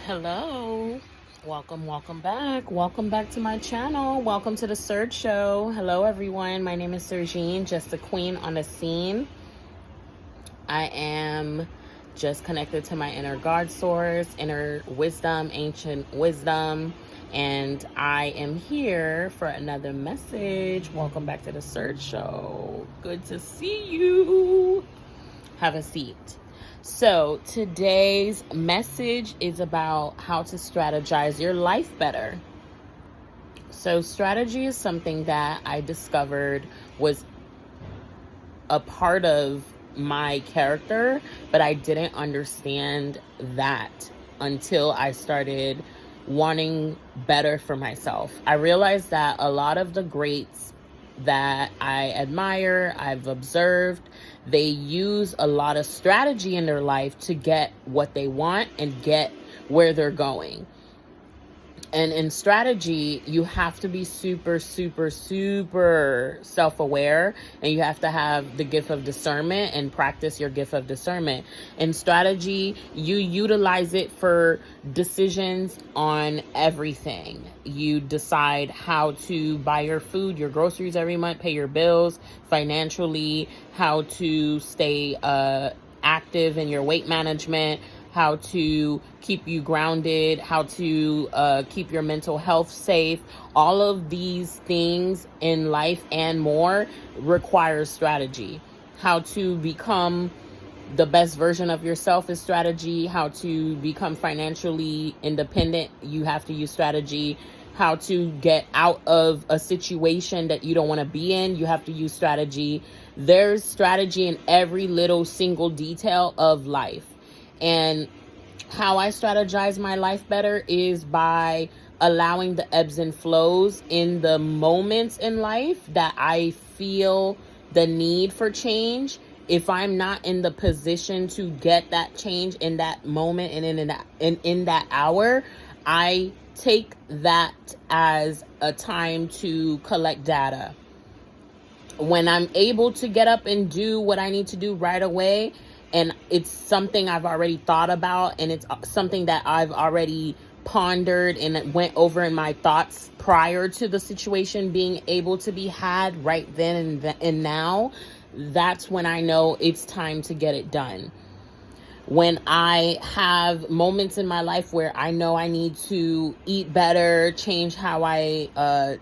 Hello. Welcome back. Welcome back to my channel. Welcome to the Serg Show. Hello, everyone. My name is Sergine, just the queen on the scene. I am just connected to my inner God source, inner wisdom, ancient wisdom, and I am here for another message. Welcome back to the Serg Show. Good to see you. Have a seat. So today's message is about how to strategize your life better. So strategy is something that I discovered was a part of my character, but I didn't understand that until I started wanting better for myself. I realized that a lot of the greats that I admire, I've observed, they use a lot of strategy in their life to get what they want and get where they're going. And in strategy, you have to be super self-aware, and you have to have the gift of discernment and practice your gift of discernment. In strategy, you utilize it for decisions on everything. You decide how to buy your food, your groceries every month, pay your bills financially, how to stay active in your weight management, how to keep you grounded, how to keep your mental health safe. All of these things in life and more requires strategy. How to become the best version of yourself is strategy. How to become financially independent, you have to use strategy. How to get out of a situation that you don't want to be in, you have to use strategy. There's strategy in every little single detail of life. And how I strategize my life better is by allowing the ebbs and flows in the moments in life that I feel the need for change. If I'm not in the position to get that change in that moment and in that hour, I take that as a time to collect data. When I'm able to get up and do what I need to do right away, and it's something I've already thought about, and it's something that I've already pondered and went over in my thoughts prior to the situation being able to be had right then and now, that's when I know it's time to get it done. When I have moments in my life where I know I need to eat better, change how I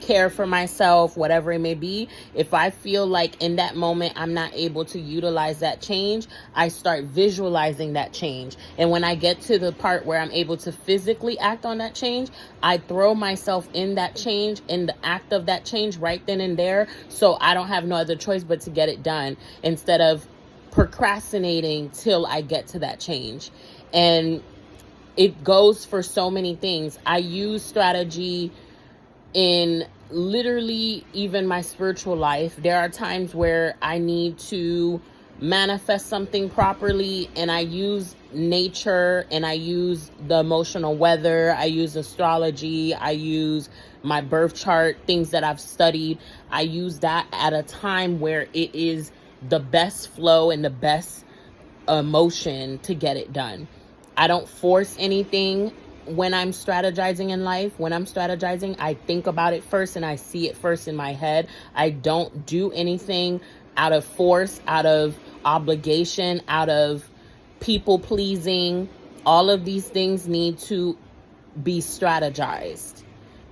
care for myself, whatever it may be, if I feel like in that moment I'm not able to utilize that change, I start visualizing that change. And when I get to the part where I'm able to physically act on that change, I throw myself in that change, in the act of that change right then and there, so I don't have no other choice but to get it done instead of procrastinating till I get to that change. And it goes for so many things. I use strategy in literally even my spiritual life. There are times where I need to manifest something properly, and I use nature, and I use the emotional weather, I use astrology, I use my birth chart, things that I've studied. I use that at a time where it is the best flow and the best emotion to get it done. I don't force anything. When I'm strategizing in life, when I'm strategizing, I think about it first and I see it first in my head. I don't do anything out of force, out of obligation, out of people pleasing. All of these things need to be strategized.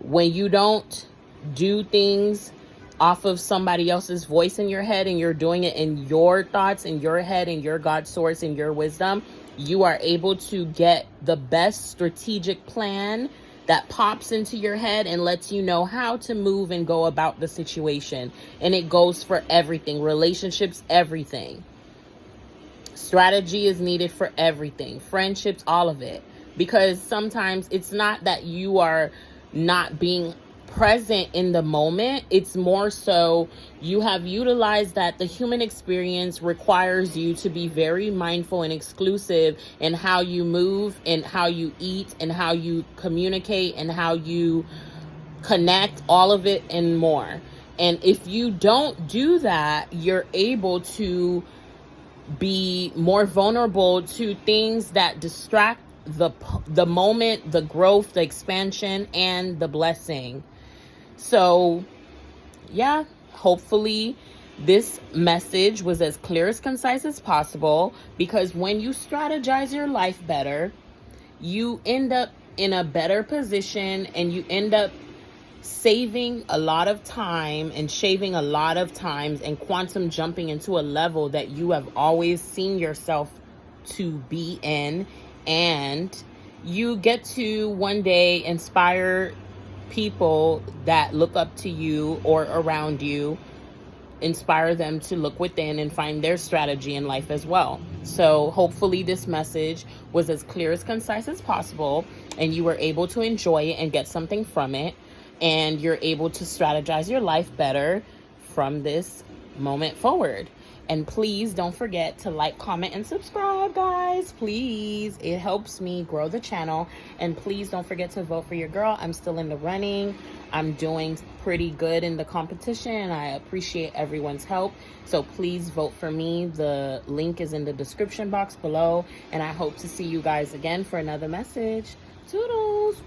When you don't do things off of somebody else's voice in your head and you're doing it in your thoughts, in your head, in your God source, in your wisdom, you are able to get the best strategic plan that pops into your head and lets you know how to move and go about the situation. And it goes for everything, relationships, everything. Strategy is needed for everything, friendships, all of it. Because sometimes it's not that you are not being present in the moment. It's more so you have utilized that the human experience requires you to be very mindful and exclusive in how you move and how you eat and how you communicate and how you connect, all of it and more. And if you don't do that, you're able to be more vulnerable to things that distract the moment, the growth, the expansion, and the blessing. So yeah, hopefully this message was as clear as concise as possible, because when you strategize your life better, you end up in a better position, and you end up saving a lot of time and shaving a lot of times and quantum jumping into a level that you have always seen yourself to be in. And you get to one day inspire people that look up to you or around you, inspire them to look within and find their strategy in life as well. So hopefully this message was as clear as concise as possible, and you were able to enjoy it and get something from it, and you're able to strategize your life better from this moment forward. And please don't forget to like, comment, and subscribe, guys. Please. It helps me grow the channel. And please don't forget to vote for your girl. I'm still in the running. I'm doing pretty good in the competition. I appreciate everyone's help. So please vote for me. The link is in the description box below. And I hope to see you guys again for another message. Toodles.